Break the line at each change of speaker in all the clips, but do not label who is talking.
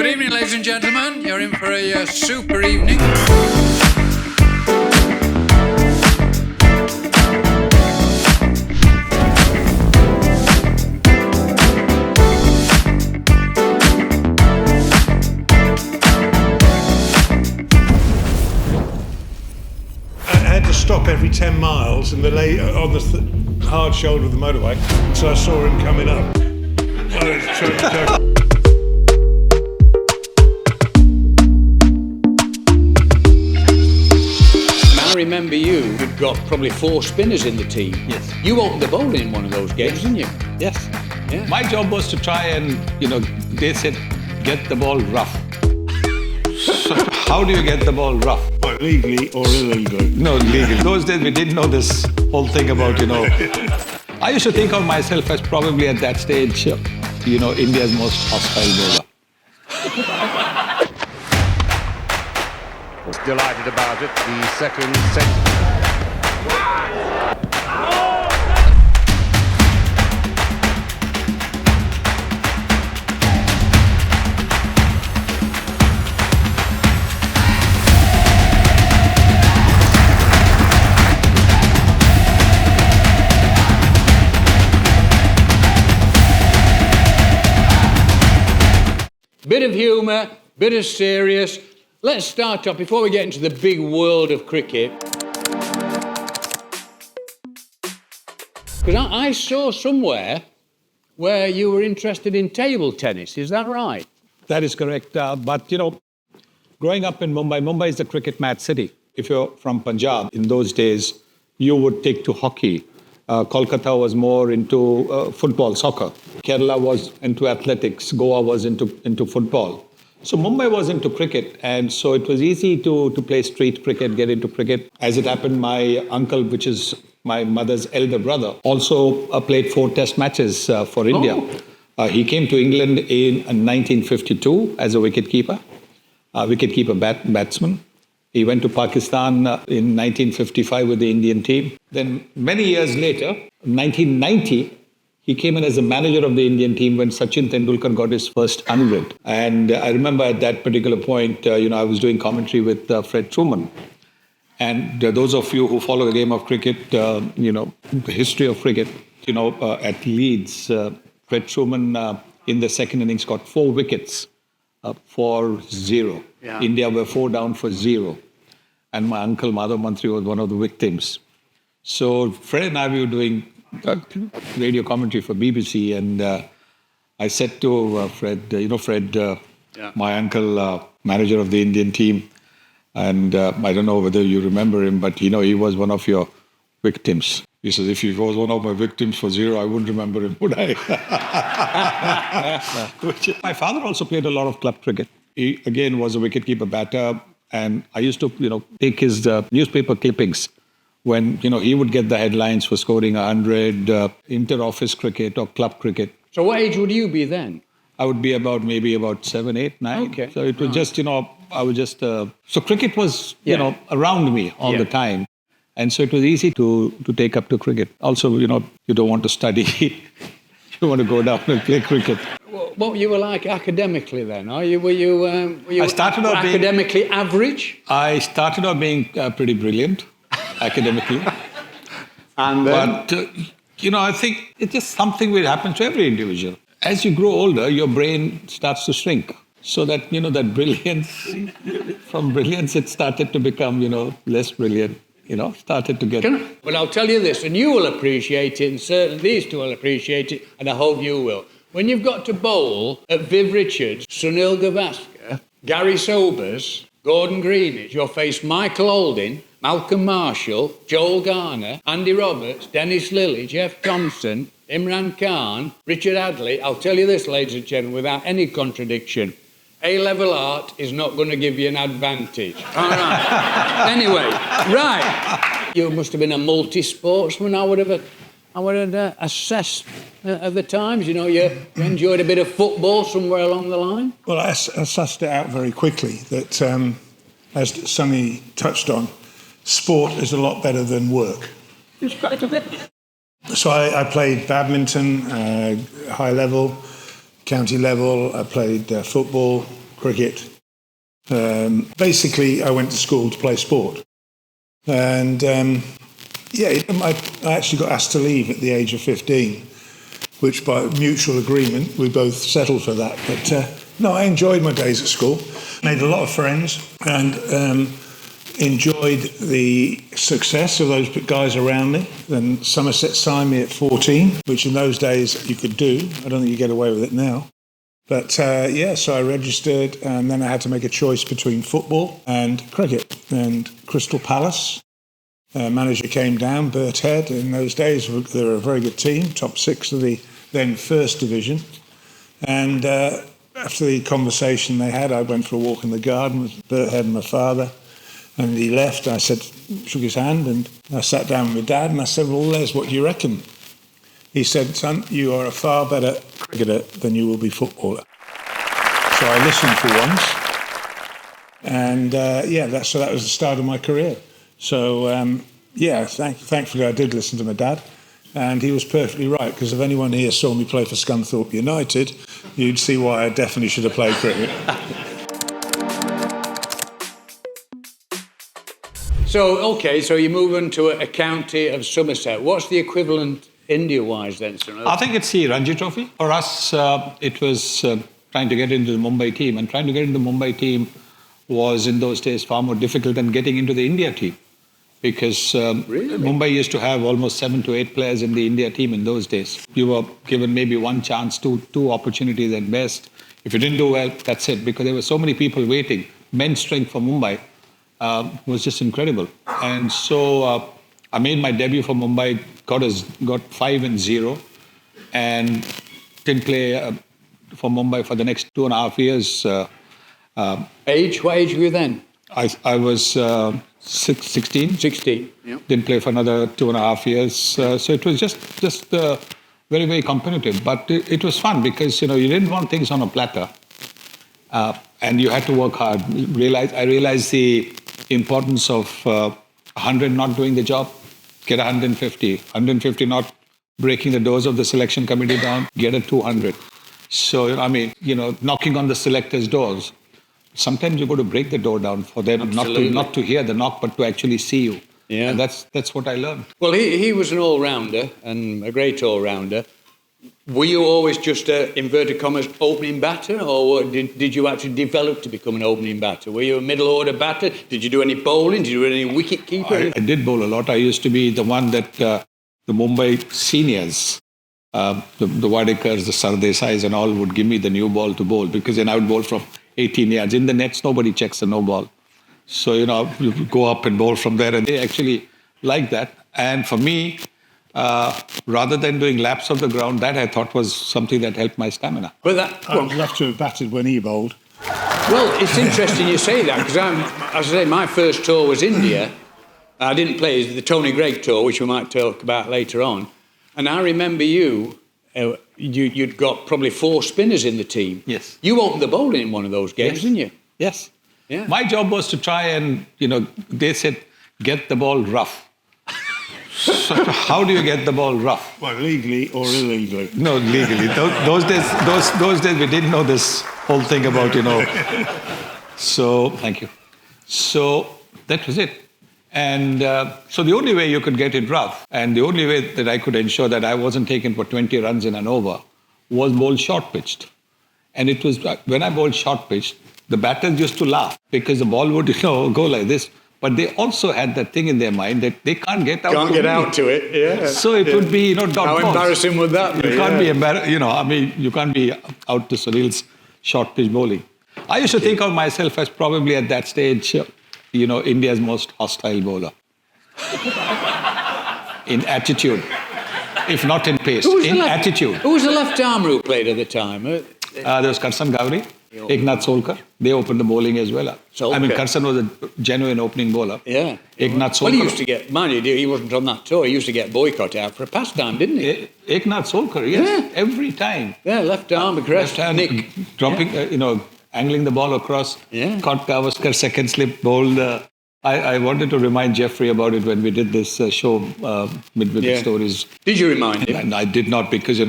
Good evening, ladies and gentlemen. You're in for a super evening.
I had to stop every 10 miles on the hard shoulder of the motorway, so I saw him coming up.
I remember you'd got probably 4 spinners in the team.
Yes.
You opened the bowling in one of those games, didn't you?
Yes.
Yeah.
My job was to try and, they said, get the ball rough. So how do you get the ball rough?
What, legally or illegally?
No, legal. Those days we didn't know this whole thing about, I used to think of myself as probably at that stage, India's most hostile bowler.
Was delighted about it. The second set.
Bit of humour, bit of serious. Let's start off, before we get into the big world of cricket. Because I saw somewhere where you were interested in table tennis, is that right?
That is correct. But, growing up in Mumbai is the cricket mad city. If you're from Punjab, in those days, you would take to hockey. Kolkata was more into football, soccer. Kerala was into athletics. Goa was into football. So Mumbai was into cricket, and so it was easy to play street cricket, get into cricket. As it happened, my uncle, which is my mother's elder brother, also played 4 test matches for India. He came to England in 1952 as a wicketkeeper batsman. He went to Pakistan in 1955 with the Indian team. Then many years later, 1990, he came in as a manager of the Indian team when Sachin Tendulkar got his first 100. And I remember at that particular point, I was doing commentary with Fred Truman. And those of you who follow the game of cricket, the history of cricket, at Leeds, Fred Truman in the second innings got 4 wickets for 0. Yeah. India were 4 down for 0. And my uncle, Madhav Mantri, was one of the victims. So Fred and I were doing radio commentary for BBC, and I said to Fred, Fred, my uncle, manager of the Indian team, and I don't know whether you remember him, but he was one of your victims. He says, if he was one of my victims for 0, I wouldn't remember him, would I? My father also played a lot of club cricket. He, again, was a wicketkeeper batter, and I used to, take his newspaper clippings when, he would get the headlines for scoring 100, inter-office cricket or club cricket.
So what age would you be then?
I would be maybe about 7, 8, 9.
Okay.
So it was just, I was just... So cricket was, around me all the time. And so it was easy to take up to cricket. Also, you don't want to study. You want to go down and play cricket.
What you were like academically then? Were you academically average?
I started out being pretty brilliant academically.
And then?
But, I think it's just something that happens to every individual. As you grow older, your brain starts to shrink. So that, that brilliance, from brilliance it started to become, less brilliant. Started to get...
Well, I'll tell you this, and you will appreciate it, and certainly these two will appreciate it, and I hope you will. When you've got to bowl at Viv Richards, Sunil Gavaskar, Gary Sobers, Gordon Greenidge, you'll face Michael Holding, Malcolm Marshall, Joel Garner, Andy Roberts, Dennis Lilly, Jeff Thompson, Imran Khan, Richard Hadley. I'll tell you this, ladies and gentlemen, without any contradiction. A-level art is not going to give you an advantage. All right. Anyway, right. You must have been a multi-sportsman. I would have assessed at the times. You enjoyed a bit of football somewhere along the line.
Well, I sussed it out very quickly that, as Sunny touched on, sport is a lot better than work. So I played badminton, high level, county level. I played football, cricket. Basically, I went to school to play sport. And I actually got asked to leave at the age of 15, which by mutual agreement, we both settled for that. But no, I enjoyed my days at school, made a lot of friends, and enjoyed the success of those guys around me. Then Somerset signed me at 14, which in those days you could do. I don't think you get away with it now. But so I registered, and then I had to make a choice between football and cricket. And Crystal Palace, manager came down, Bert Head. In those days, they were a very good team, top 6 of the then First Division. And after the conversation they had, I went for a walk in the garden with Bert Head and my father. And he left. I shook his hand, and I sat down with my dad, and I said, "Well, Les, what do you reckon?" He said, "Son, you are a far better cricketer than you will be footballer." So I listened for once, and that was the start of my career. So thankfully I did listen to my dad, and he was perfectly right, because if anyone here saw me play for Scunthorpe United, you'd see why I definitely should have played cricket.
So you move into a county of Somerset. What's the equivalent India-wise then, Sunil?
I think it's the Ranji Trophy. For us, it was trying to get into the Mumbai team. And trying to get into the Mumbai team was, in those days, far more difficult than getting into the India team. Because
Really?
Mumbai used to have almost 7 to 8 players in the India team in those days. You were given maybe one chance, two opportunities at best. If you didn't do well, that's it. Because there were so many people waiting. Men's strength for Mumbai was just incredible. And so I made my debut for Mumbai, got 5-0, and didn't play for Mumbai for the next 2.5 years.
Age? What age were you then?
I was 16.
16. Yeah.
Didn't play for another 2.5 years. So it was just very, very competitive. But it was fun because, you didn't want things on a platter. And you had to work hard. I realized the importance of 100 not doing the job, get 150. 150 not breaking the doors of the selection committee down, get a 200. So, knocking on the selectors' doors. Sometimes you've got to break the door down for them not to hear the knock, but to actually see you.
Yeah.
And that's what I learned.
Well, he was an all-rounder, and a great all-rounder. Were you always just a, inverted commas, opening batter, or did you actually develop to become an opening batter? Were you a middle-order batter? Did you do any bowling? Did you do any wicket-keeper?
I did bowl a lot. I used to be the one that the Mumbai seniors, the Wadekars, the Sardesais and all would give me the new ball to bowl, because then I would bowl from 18 yards. In the nets, nobody checks the no ball. So, you go up and bowl from there, and they actually like that. And for me, rather than doing laps of the ground, that I thought was something that helped my stamina.
But
I'd love to have batted when he bowled.
Well, it's interesting you say that, because as I say, my first tour was India. I didn't play the Tony Greig tour, which we might talk about later on. And I remember you'd got probably 4 spinners in the team.
Yes.
You opened the bowling in one of those games, didn't you?
Yes.
Yeah.
My job was to try and, they said, get the ball rough. So how do you get the ball rough?
Well, legally or illegally?
No, legally. Those days we didn't know this whole thing about, So, thank you. So that was it. And so the only way you could get it rough, and the only way that I could ensure that I wasn't taken for 20 runs in an over, was bowl short pitched. And it was, when I bowled short pitched, the batters used to laugh because the ball would, go like this. But they also had that thing in their mind that they can't get out
to it, yeah.
So it would be, dot
How
balls.
embarrassing would that be?
You can't be embarrassed, you can't be out to Sunil's short pitch bowling. I used to think of myself as probably at that stage, India's most hostile bowler. In attitude, if not in pace, in attitude.
Who was the left arm who played at the time?
There was Karsan Gowri, Eknath Solkar. They opened the bowling as well. Karsan was a genuine opening bowler.
Yeah.
Eknath Solkar.
Well, he used to get, he wasn't on that tour, he used to get boycotted out for a pastime, didn't he?
Eknath Solkar, yes,
Yeah.
every time.
Yeah, left arm across,
Left hand,
Nick.
dropping, angling the ball across.
Yeah.
Caught Gavaskar, second slip, bowled. I wanted to remind Jeffrey about it when we did this show, Midwicket Stories.
Did you remind him?
And I did not, because, it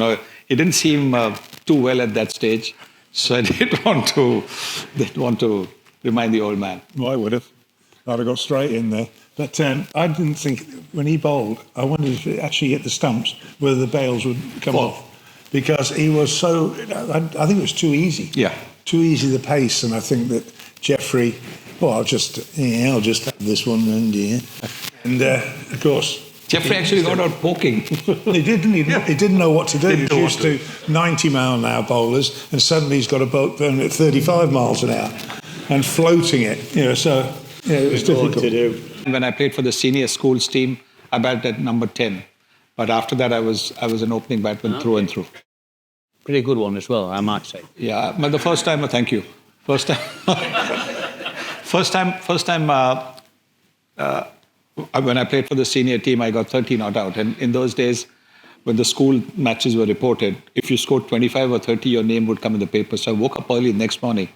didn't seem too well at that stage. So I didn't want to remind the old man.
Well, I would have. I'd have got straight in there. But I didn't think, when he bowled, I wondered if it actually hit the stumps, whether the bails would come off. Because he was so, I think it was too easy.
Yeah.
Too easy, the pace. And I think that Jeffrey, I'll just have this one round here. And, of course...
Jeffrey actually got out poking.
He didn't. He didn't know what to do. He was used to 90 mile an hour bowlers, and suddenly he's got a boat going at 35 miles an hour and floating it. So it was difficult
to do.
When I played for the senior schools team, I batted at number 10. But after that, I was an opening batsman through and through.
Pretty good one as well, I might say.
Yeah, but the first time, thank you. First time, when I played for the senior team, I got 30 not out. And in those days, when the school matches were reported, if you scored 25 or 30, your name would come in the paper. So I woke up early the next morning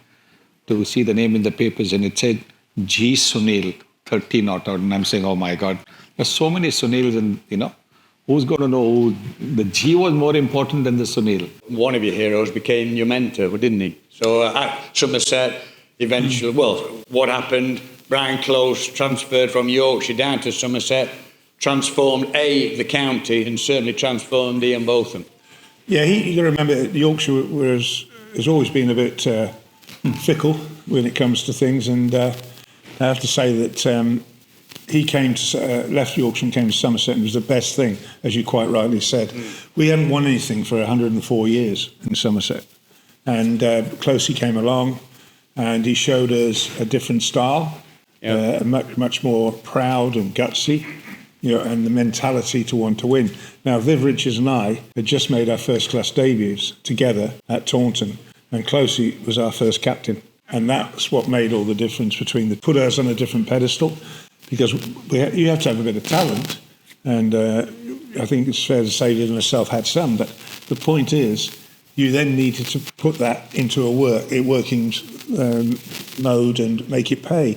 to see the name in the papers, and it said, G. Sunil, 30 not out. And I'm saying, oh my God, there's so many Sunils, and who's going to know? The G was more important than the Sunil.
One of your heroes became your mentor, didn't he? So at Somerset, eventually, what happened? Brian Close transferred from Yorkshire down to Somerset, transformed the county, and certainly transformed Ian Botham.
Yeah, you got to remember that Yorkshire has always been a bit fickle when it comes to things, and I have to say that he left Yorkshire and came to Somerset, and it was the best thing, as you quite rightly said. We hadn't won anything for 104 years in Somerset, and Closey came along, and he showed us a different style. Much more proud and gutsy, and the mentality to want to win. Now, Viv Richards and I had just made our first-class debuts together at Taunton, and Closey was our first captain. And that's what made all the difference put us on a different pedestal, because you have to have a bit of talent, and I think it's fair to say Viv and myself had some, but the point is, you then needed to put that into a working mode and make it pay.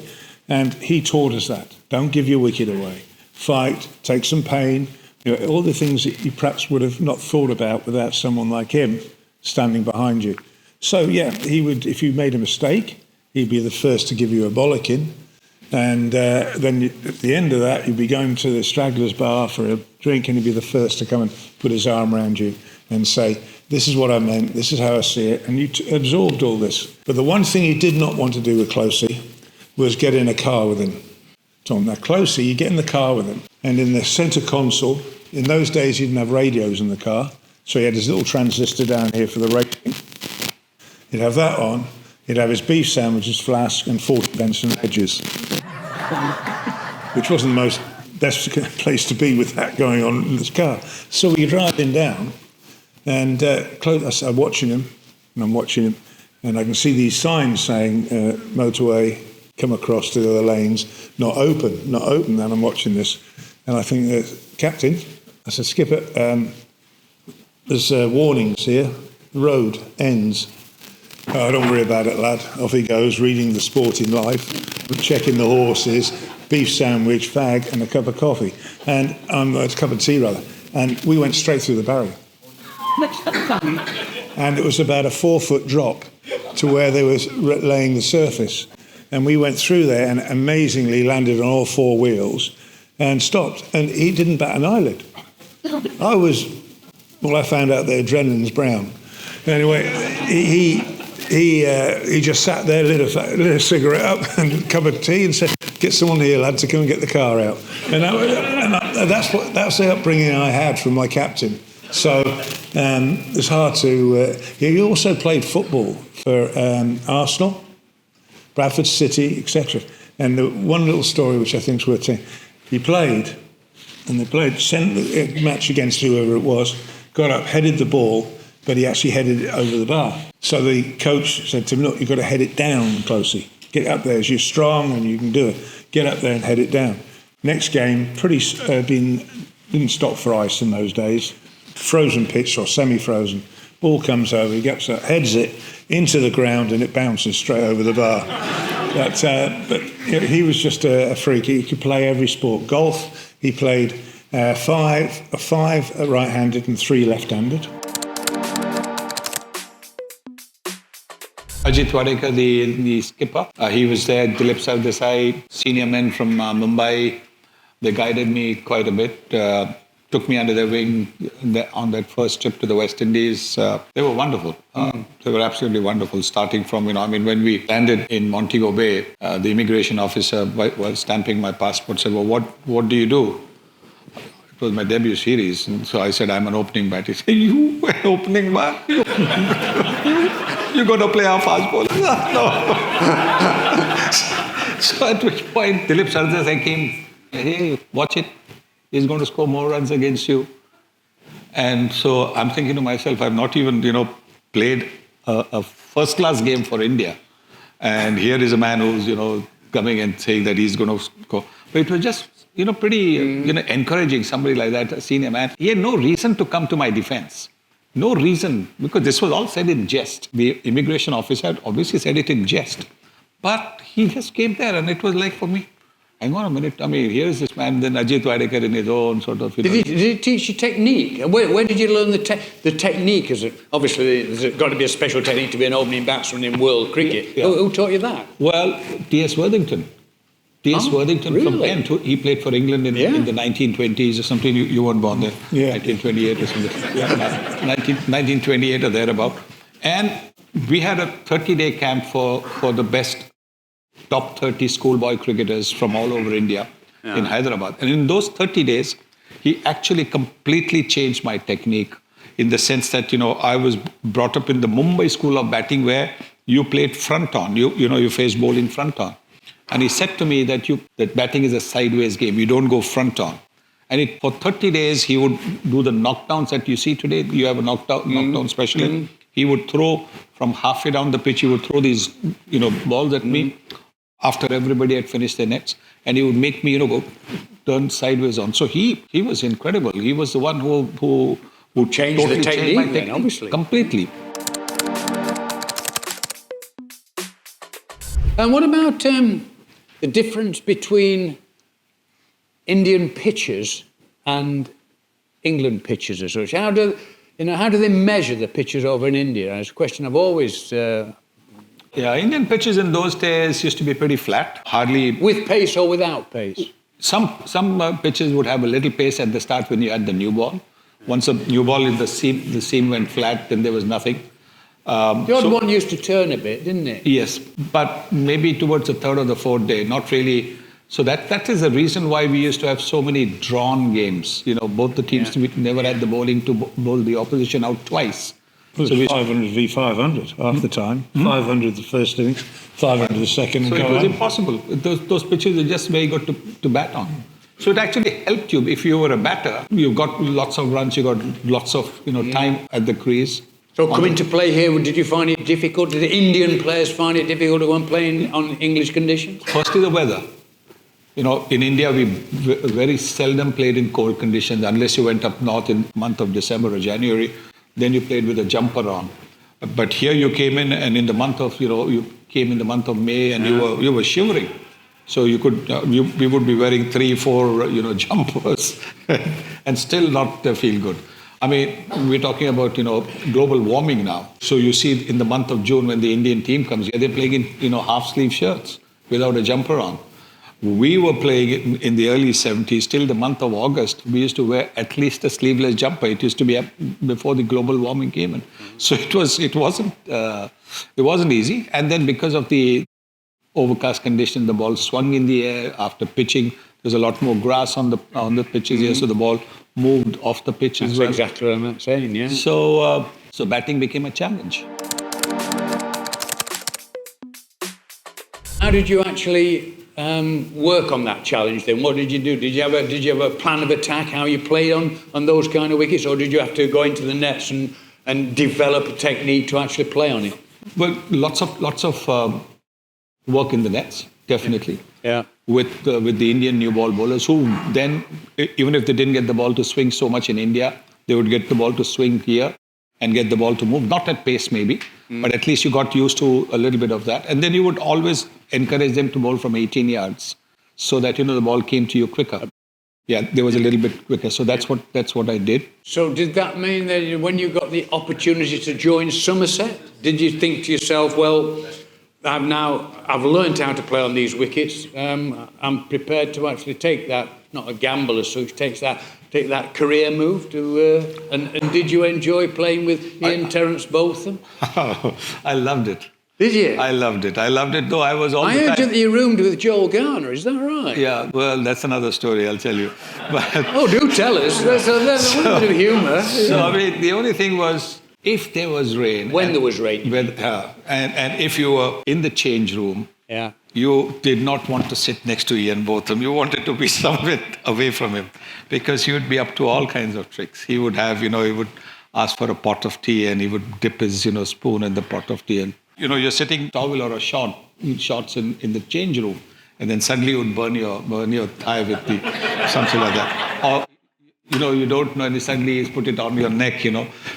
And he taught us that. Don't give your wicket away. Fight, take some pain, all the things that you perhaps would have not thought about without someone like him standing behind you. So, he would, if you made a mistake, he'd be the first to give you a bollocking. And then at the end of that, you'd be going to the Stragglers bar for a drink, and he'd be the first to come and put his arm around you and say, this is what I meant, this is how I see it. And you absorbed all this. But the one thing he did not want to do with Closey was get in a car with him. Tom, now Closey, you get in the car with him, and in the centre console, in those days he didn't have radios in the car, so he had his little transistor down here for the radio. He'd have that on, he'd have his beef sandwiches, flask, and 40 pence and edges, which wasn't the best place to be with that going on in this car. So we're driving down, and I'm watching him, and I can see these signs saying motorway, come across to the other lanes, not open, and I'm watching this, and I think, Captain, I said, Skipper, there's warnings here, the road ends. Oh, don't worry about it, lad. Off he goes, reading the Sporting Life, checking the horses, beef sandwich, fag, and a cup of coffee, and a cup of tea rather, and we went straight through the barrier. And it was about a 4-foot drop to where they were laying the surface. And we went through there and amazingly landed on all 4 wheels and stopped. And he didn't bat an eyelid. I found out the adrenaline's brown. Anyway, he just sat there, lit a cigarette up and a cup of tea and said, get someone here, lad, to come and get the car out. And that's the upbringing I had from my captain. So it's hard to... he also played football for Arsenal, Bradford City, etc. And the one little story which I think is worth saying, he played, and they sent a match against whoever it was, got up, headed the ball, but he actually headed it over the bar. So the coach said to him, look, you've got to head it down, Closey. Get up there, as you're strong and you can do it. Get up there and head it down. Next game, didn't stop for ice in those days. Frozen pitch or semi-frozen. Ball comes over, he gets up, heads it into the ground, and it bounces straight over the bar. But he was just a freak. He could play every sport. Golf, he played 5 right-handed and 3 left-handed.
Ajit Wadekar, the skipper, he was there. Dilip Sardesai, senior men from Mumbai. They guided me quite a bit. Took me under their wing on that first trip to the West Indies. They were wonderful. They were absolutely wonderful. Starting from, when we landed in Montego Bay, the immigration officer, while stamping my passport, said, "Well, what do you do?" It was my debut series. And so I said, "I'm an opening bat." He said, "You an opening bat? You're going to play our fast bowler?" No. So at which point, Dilip Sardesai came, "Hey, watch it. He's going to score more runs against you." And so I'm thinking to myself, I've not even, played a first-class game for India. And here is a man who's, coming and saying that he's going to score. But it was just, pretty, encouraging, somebody like that, a senior man. He had no reason to come to my defense. No reason, because this was all said in jest. The immigration officer had obviously said it in jest. But he just came there, and it was like, for me, hang on a minute. Here is this man, then Ajit Wadekar in his own sort of...
Did he teach you technique? Where did you learn the technique? Obviously, there's got to be a special technique to be an opening batsman in world cricket.
Yeah.
Who taught you that?
Well, T.S. Worthington. T.S. Worthington
really?
from Kent. He played for England in the 1920s or something. You weren't born there.
Yeah.
1928 or something. 1928 or thereabout. And we had a 30-day camp for the best top 30 schoolboy cricketers from all over India in Hyderabad. And in those 30 days, he actually completely changed my technique in the sense that, I was brought up in the Mumbai school of batting where you played front on. You faced bowling front on. And he said to me that batting is a sideways game. You don't go front on. And for 30 days, he would do the knockdowns that you see today. You have a knockdown specialist. He would throw from halfway down the pitch. He would throw these, balls at me after everybody had finished their nets. And he would make me, go turn sideways on. So he was incredible. He was the one who
changed
totally
the technique,
changed my technique
obviously.
Completely.
And what about the difference between Indian pitches and England pitches as such? How do they measure the pitches over in India? It's a question I've always...
Indian pitches in those days used to be pretty flat. Hardly...
With pace or without pace?
Some pitches would have a little pace at the start when you had the new ball. Once a new ball in the seam went flat, then there was nothing.
The odd one used to turn a bit, didn't it?
Yes, but maybe towards the third or the fourth day, not really. So that is the reason why we used to have so many drawn games. Both the teams never had the bowling to bowl the opposition out twice.
It was 500 v 500 half the time. 500 the first innings, 500 the second.
So it was impossible. Those pitches are just very good to bat on. So it actually helped you. If you were a batter, you got lots of runs, you got lots of time at the crease.
So coming to play here, did you find it difficult? Did the Indian players find it difficult to go and play on English conditions?
Firstly, the weather. In India, we very seldom played in cold conditions unless you went up north in the month of December or January. Then you played with a jumper on. But here you came in, and in the month of you came in the month of May, and you were shivering. So you could we would be wearing 3-4 jumpers and still not feel good. We're talking about, global warming now. So you see in the month of June when the Indian team comes here, they're playing in, half-sleeve shirts without a jumper on. We were playing in the early 70s, till the month of August, we used to wear at least a sleeveless jumper. It used to be up before the global warming came in. So it wasn't easy. And then because of the overcast condition, the ball swung in the air after pitching. There's a lot more grass on the pitches here, so the ball moved off the pitch as well.
That's exactly what I'm saying, yeah.
So batting became a challenge.
How did you actually work on that challenge then? What did you do? Did you have a plan of attack, how you played on those kind of wickets, or did you have to go into the nets and develop a technique to actually play on it?
Well, lots of work in the nets, definitely.
Yeah.
With the Indian new ball bowlers, who then, even if they didn't get the ball to swing so much in India, they would get the ball to swing here and get the ball to move, not at pace maybe, but at least you got used to a little bit of that. And then you would always encourage them to bowl from 18 yards so that, the ball came to you quicker. Yeah, there was a little bit quicker. So that's what I did.
So did that mean that when you got the opportunity to join Somerset, did you think to yourself, well, I've learned how to play on these wickets. I'm prepared to actually take that, not a gamble as such, take that career move to. And did you enjoy playing with Ian Terence Botham?
I loved it.
Did you?
I loved it. Though I was all
I
the
heard
time.
that you roomed with Joel Garner. Is that right?
Yeah, well, that's another story, I'll tell you. But,
Oh, do tell us. There's a little bit of humour.
so, I mean, the only thing was, if there was rain...
When there was rain.
And if you were in the change room,
Yeah.
you did not want to sit next to Ian Botham. You wanted to be somewhere away from him because he would be up to all kinds of tricks. He would have, he would ask for a pot of tea and he would dip his, spoon in the pot of tea. And, you're sitting towel or a shorts in the change room, and then suddenly you would burn your thigh with something like that. Or, you don't know, and suddenly he's put it on your neck,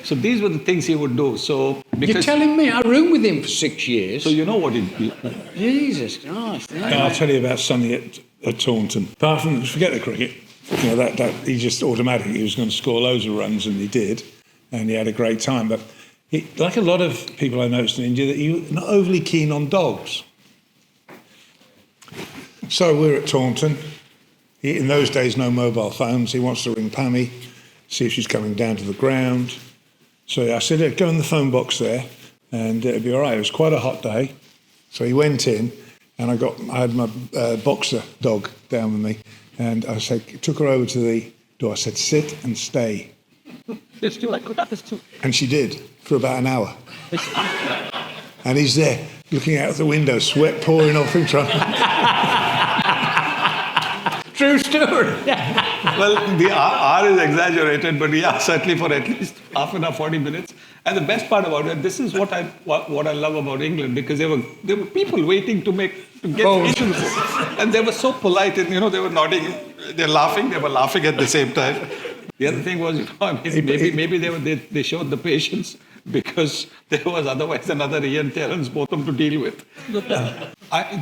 So these were the things he would do. So
You're telling me I roomed with him for 6 years?
So you know what he'd be.
Jesus Christ.
And I'll tell you about Sonny at Taunton. Apart from, forget the cricket, that he just automatically, he was going to score loads of runs, and he did, and he had a great time. But like a lot of people I noticed in India, that you're not overly keen on dogs. So we're at Taunton. In those days, no mobile phones. He wants to ring Pammy, see if she's coming down to the ground. So I said, go in the phone box there, and it'll be all right. It was quite a hot day. So he went in, and I had my boxer dog down with me, and I took her over to the door. I said, sit and stay. And she did, for about an hour. And he's there, looking out the window, sweat pouring off him, trying.
True story.
Well, the hour is exaggerated, but yeah, certainly for at least half an hour, 40 minutes. And the best part about it, this is what I love about England, because there were people waiting to get into the phone. And they were so polite, and they were nodding, they were laughing at the same time. The other thing was, maybe they showed the patience because there was otherwise another Ian Terence Botham to deal with.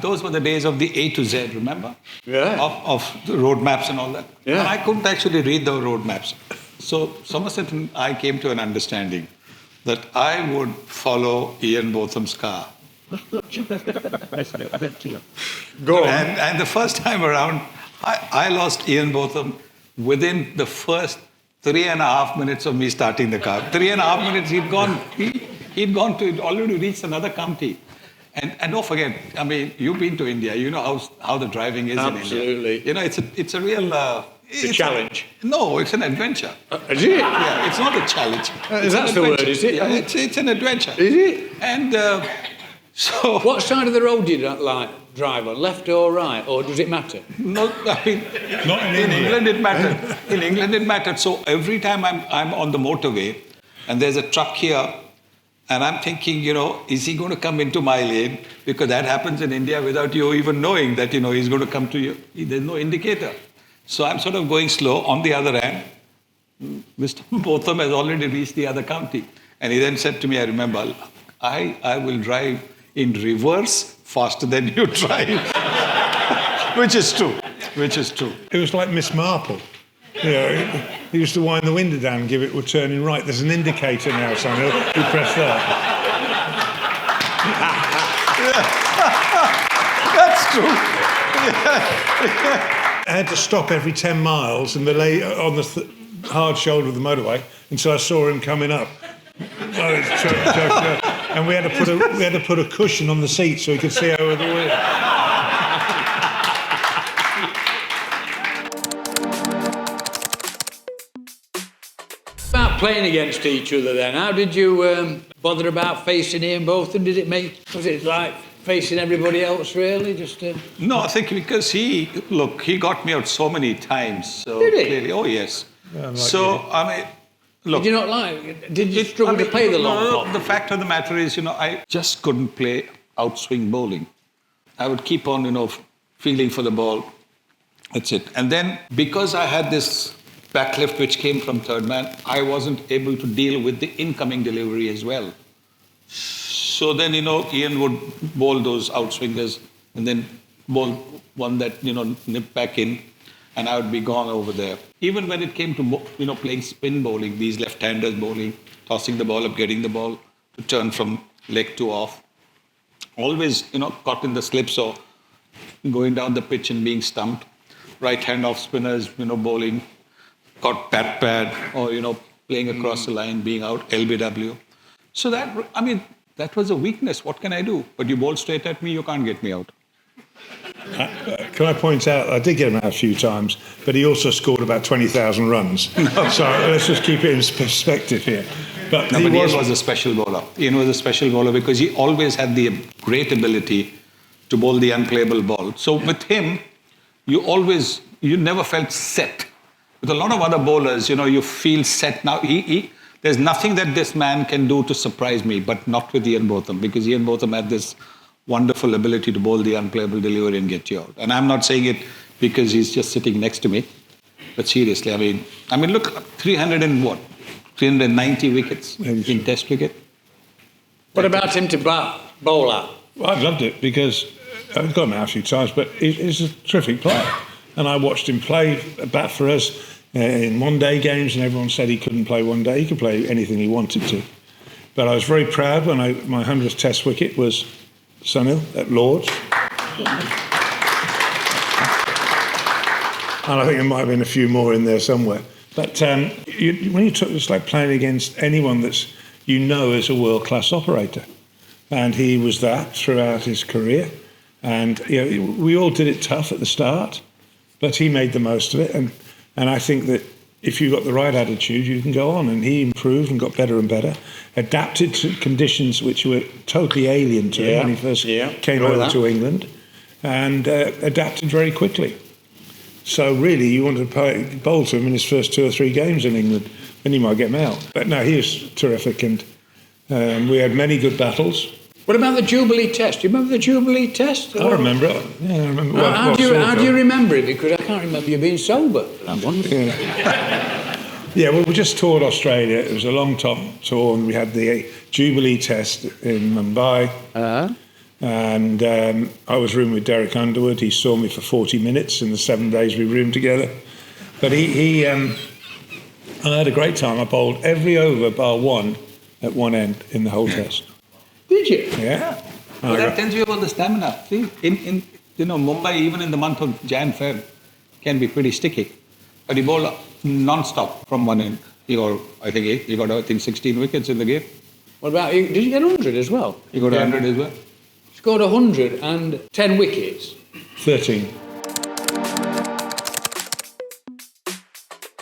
Those were the days of the A to Z, remember?
Yeah.
Of the road maps and all that.
Yeah.
And I couldn't actually read the road maps. So Somerset and I came to an understanding that I would follow Ian Botham's car.
Go on.
And the first time around, I lost Ian Botham within the first 3.5 minutes of me starting the car. 3.5 minutes, he'd already reached another county. And don't forget, I mean, you've been to India, you know how the driving is
Absolutely.
in India. It's a real...
It's a challenge.
No, it's an adventure.
Is it?
Yeah, it's not a challenge.
That's the word, is it?
Yeah, it's an adventure.
Is it?
And so...
What side of the road did you drive on, left or right, or does it matter?
No, I mean,
Not in India.
England it mattered. In England it mattered. So every time I'm on the motorway and there's a truck here, and I'm thinking, is he going to come into my lane? Because that happens in India without you even knowing that, he's going to come to you. There's no indicator. So I'm sort of going slow. On the other hand, Mr. Botham has already reached the other county. And he then said to me, I remember, I will drive in reverse faster than you drive. Which is true.
It was like Miss Marple. He used to wind the window down and give it, we're turning right. There's an indicator now, Samuel. You press that.
That's true.
I had to stop every 10 miles and lay on the hard shoulder of the motorway until I saw him coming up. And we had to put a cushion on the seat so he could see over the wheel.
About playing against each other then, how did you bother about facing Ian Botham? Was it like facing everybody else really?
No, I think because he got me out so many times. So
Did he?
Clearly, oh yes.
Yeah,
I mean, look.
Did you not did you struggle to play the long
No,
hop?
the fact of the matter is, I just couldn't play outswing bowling. I would keep on, feeling for the ball. That's it. And then because I had this backlift which came from third man, I wasn't able to deal with the incoming delivery as well. So then, Ian would bowl those outswingers and then bowl one that, nipped back in. and I would be gone over there. Even when it came to playing spin bowling, these left-handers bowling, tossing the ball up, getting the ball to turn from leg to off, always caught in the slips or going down the pitch and being stumped. Right-hand off spinners, bowling, caught pad or playing across the line, being out, LBW. So that was a weakness. What can I do? But you bowl straight at me, you can't get me out.
Can I point out, I did get him out a few times, but he also scored about 20,000 runs. So let's just keep it in perspective here. But
Ian was a special bowler. Ian was a special bowler because he always had the great ability to bowl the unplayable ball. So with him, you never felt set. With a lot of other bowlers, you feel set. Now, there's nothing that this man can do to surprise me, but not with Ian Botham, because Ian Botham had this wonderful ability to bowl the unplayable delivery and get you out. And I'm not saying it because he's just sitting next to me, but seriously, I mean, look, 390 wickets in Test cricket.
What about him to bowl at?
Well, I've loved it because I've got him out a few times, but he's a terrific player. And I watched him bat for us in one-day games, and everyone said he couldn't play one day. He could play anything he wanted to. But I was very proud when my 100th Test wicket was Sunil at Lord's. And I think there might have been a few more in there somewhere. But it's like playing against anyone that's is a world-class operator. And he was that throughout his career. And we all did it tough at the start, but he made the most of it. And I think that if you've got the right attitude, you can go on. And he improved and got better and better, adapted to conditions which were totally alien to him when he first came over to England, and adapted very quickly. So really, you want to bowl to him in his first 2 or 3 games in England, then you might get him out. But no, he was terrific, and we had many good battles.
What about the Jubilee Test? Do you remember the Jubilee Test?
I remember it. Yeah, I remember.
How do you remember it? Because I can't remember you being sober.
Yeah, well, we just toured Australia. It was a long top tour, and we had the Jubilee Test in Mumbai. And I was rooming with Derek Underwood. He saw me for 40 minutes in the 7 days we roomed together. But I had a great time. I bowled every over bar one at one end in the whole test.
Did you?
Yeah.
Well, that tells you about the stamina. See, in Mumbai, even in the month of Jan-Feb, can be pretty sticky. But he bowled non-stop from one end. He got 16 wickets in the game.
What about you? Did you get 100 as well?
He got 100 as well.
Scored 110 wickets.
13.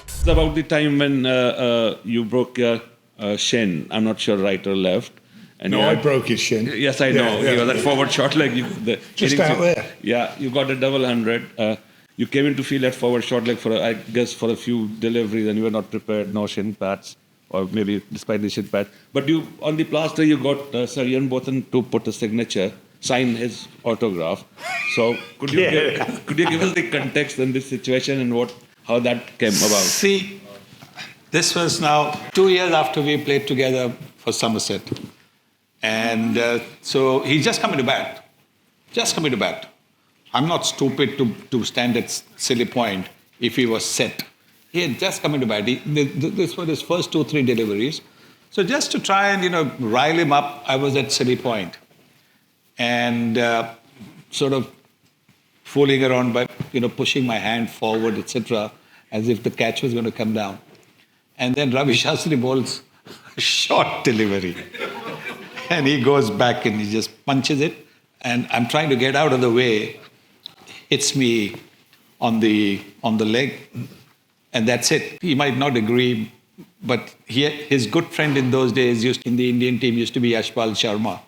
It's about the time when you broke your shin. I'm not sure right or left. And
I broke his shin.
Yes, I know. You got that forward shot leg.
Just out there.
Yeah, you got a double 100. You came into field at forward short leg for a few deliveries, and you were not prepared. No shin pads, or maybe despite the shin pads. But on the plaster, you got Sir Ian Botham to put a signature, sign his autograph. So could you give us the context in this situation and how that came about?
See, this was now 2 years after we played together for Somerset. And so he's just coming to bat. I'm not stupid to stand at silly point if he was set. He had just come into bat. This was his first 2-3 deliveries. So just to try and, rile him up, I was at silly point. And sort of fooling around by, pushing my hand forward, etc., as if the catch was going to come down. And then Ravi Shastri bowls a short delivery. And he goes back and he just punches it. And I'm trying to get out of the way. Hits me on the leg. And that's it. He might not agree, but his good friend in those days in the Indian team used to be Yashpal Sharma.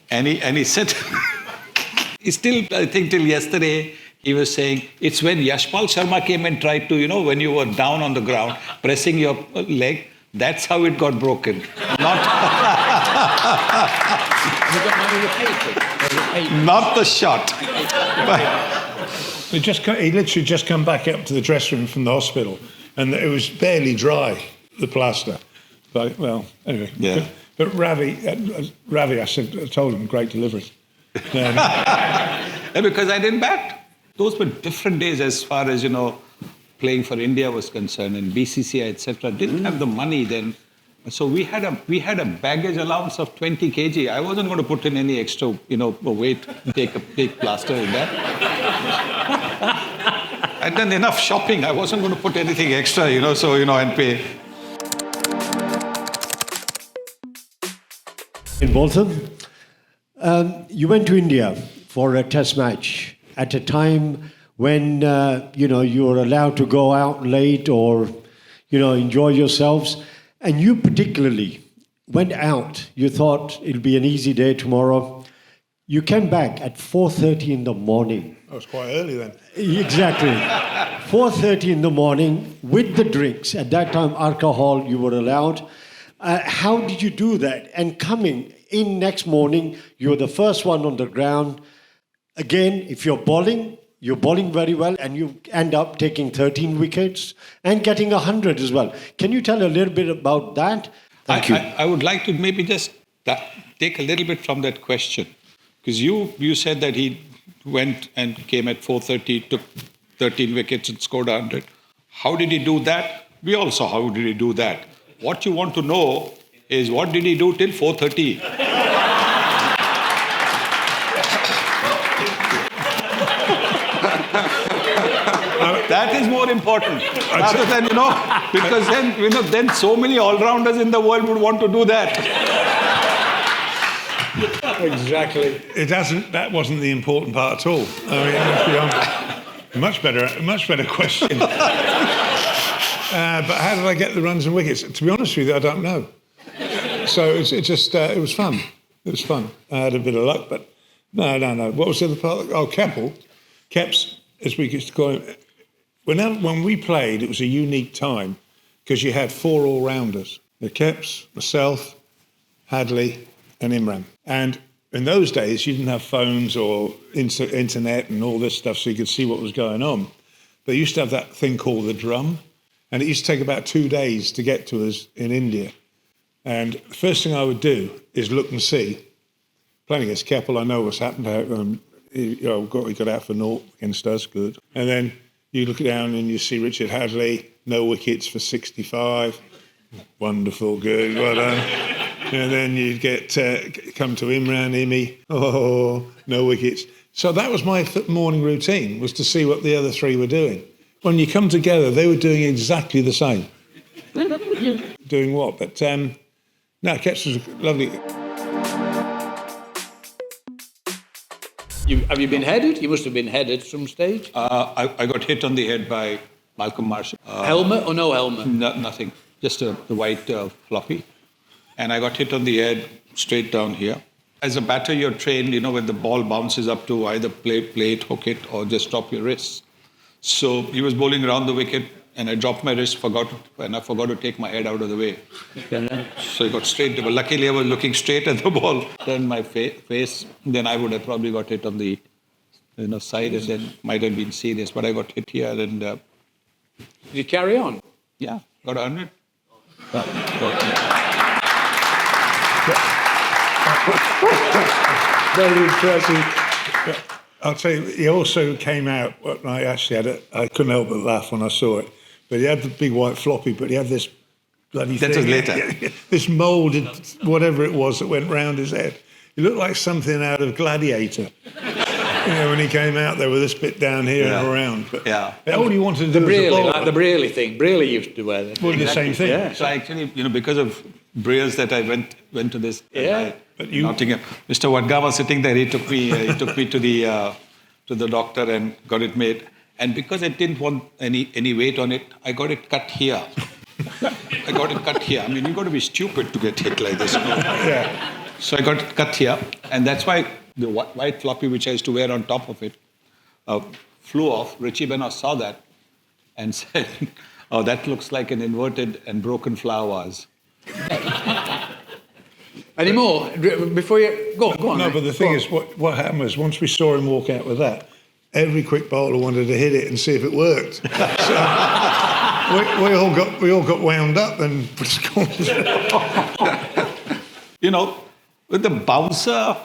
And he said, he still, I think till yesterday, he was saying, it's when Yashpal Sharma came and tried to, when you were down on the ground, pressing your leg, that's how it got broken. Not the shot.
He literally just come back up to the dressing room from the hospital, and it was barely dry, the plaster. But, well, anyway.
Yeah.
But Ravi, I told him, great delivery.
Because I didn't bat. Those were different days as far as, playing for India was concerned, and BCCI, etc., didn't have the money then. So we had a baggage allowance of 20 kg. I wasn't going to put in any extra, weight, take plaster in that. I'd done enough shopping. I wasn't going to put anything extra, and pay.
In Botham, you went to India for a test match at a time when, you were allowed to go out late or, enjoy yourselves. And you particularly went out. You thought it'll be an easy day tomorrow. You came back at 4:30 in the morning.
That was quite early then.
Exactly. 4:30 in the morning with the drinks. At that time, alcohol you were allowed. How did you do that? And coming in next morning, you're the first one on the ground. Again, if you're bowling very well, and you end up taking 13 wickets and getting 100 as well. Can you tell a little bit about that? Thank you.
I would like to maybe just take a little bit from that question. Because you said that he went and came at 4:30, took 13 wickets and scored 100. How did he do that? We all saw how did he do that. What you want to know is what did he do till 4:30? That is more important, rather than, because then so many all-rounders in the world would want to do that.
Exactly. That wasn't the important part at all. I mean, let's be honest. Much better question. But how did I get the runs and wickets? To be honest with you, I don't know. So it was fun. It was fun. I had a bit of luck, but no. What was the other part? Oh, Keps, as we used to call him. When we played, it was a unique time because you had 4 all-rounders. The Keps, myself, Hadley and Imran. And in those days, you didn't have phones or internet and all this stuff so you could see what was going on. They used to have that thing called the drum, and it used to take about 2 days to get to us in India. And the first thing I would do is look and see. Playing against Keppel, I know what's happened. We got out for naught against us, good. And then you look down and you see Richard Hadley, no wickets for 65. Wonderful, good, well done. And then you come to Imran, Imi, no wickets. So that was my morning routine, was to see what the other 3 were doing. When you come together, they were doing exactly the same. Doing what? But no, Keps was lovely.
Have you been headed? You must have been headed at some stage.
I got hit on the head by Malcolm Marshall.
Helmet or no helmet?
Nothing. Just the white floppy. And I got hit on the head straight down here. As a batter, you're trained, when the ball bounces up to either play it, hook it, or just drop your wrists. So he was bowling around the wicket, and I dropped my wrist, and I forgot to take my head out of the way. So I got straight. But luckily, I was looking straight at the ball. Turned my face, then I would have probably got hit on the side, and then might have been serious. But I got hit here, and
did you carry on?
Yeah, got 100.
Very impressive. I'll tell you, he also came out, I couldn't help but laugh when I saw it, but he had the big white floppy, but he had this bloody thing.
That was later.
This moulded, whatever it was that went round his head. He looked like something out of Gladiator. When he came out there with this bit down here and around. But all he wanted to do was
like the Brearley thing. Brearley used to wear that.
Well, the same thing.
Yeah.
So actually, because of Breers that I went to this.
But you,
Nottingham. Mr. Wadga was sitting there. He took me to the doctor and got it made. And because I didn't want any weight on it, I got it cut here. I mean, you've got to be stupid to get hit like this.
Yeah.
So I got it cut here, and that's why the white floppy which I used to wear on top of it flew off. Richie Benoit saw that and said, "Oh, that looks like an inverted and broken flower vase."
Any more? Before you... Go on.
No,
mate.
but the thing is, what happened was, once we saw him walk out with that, every quick bowler wanted to hit it and see if it worked. So we all got wound up and...
With the bouncer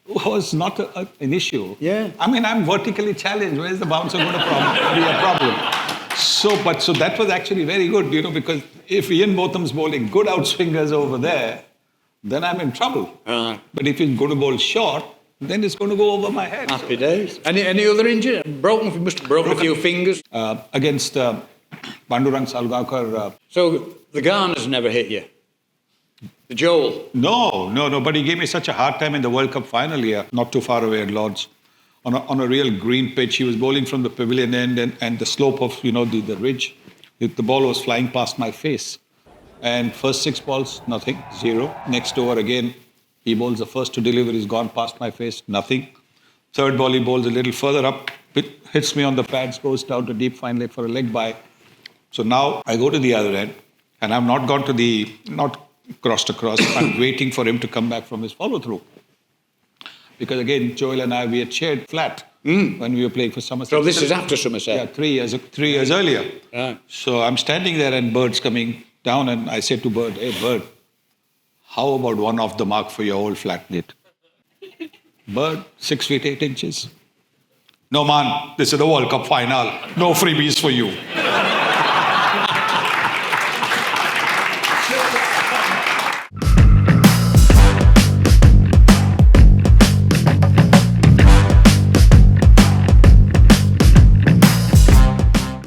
was not an issue.
Yeah.
I mean, I'm vertically challenged. Where's the bouncer going to be a problem? So that was actually very good, because if Ian Botham's bowling good outswingers over there, then I'm in trouble. But if he's going to bowl short, then it's going to go over my head.
Happy days. Any other injury? You must have broken a few fingers.
Against Pandurang Salgaonkar.
So the Garners never hit you? The Joel?
No. But he gave me such a hard time in the World Cup final here, not too far away at Lord's. On a real green pitch, he was bowling from the pavilion end and the slope of, the ridge. The ball was flying past my face. And first 6 balls, nothing, 0. Next over again, he bowls the first to deliver, he's gone past my face, nothing. Third ball, he bowls a little further up, hits me on the pads, goes down to deep fine leg for a leg by. So now I go to the other end, and I've not crossed across. I'm waiting for him to come back from his follow-through. Because again, Joel and I, we had shared flat when we were playing for Somerset.
So this is after Somerset?
Yeah, 3 years earlier.
Right.
So I'm standing there and Bird's coming down and I said to Bird, "Hey, Bird, how about one off the mark for your old flatmate?" Bird, 6 feet 8 inches. "No, man, this is the World Cup final. No freebies for you."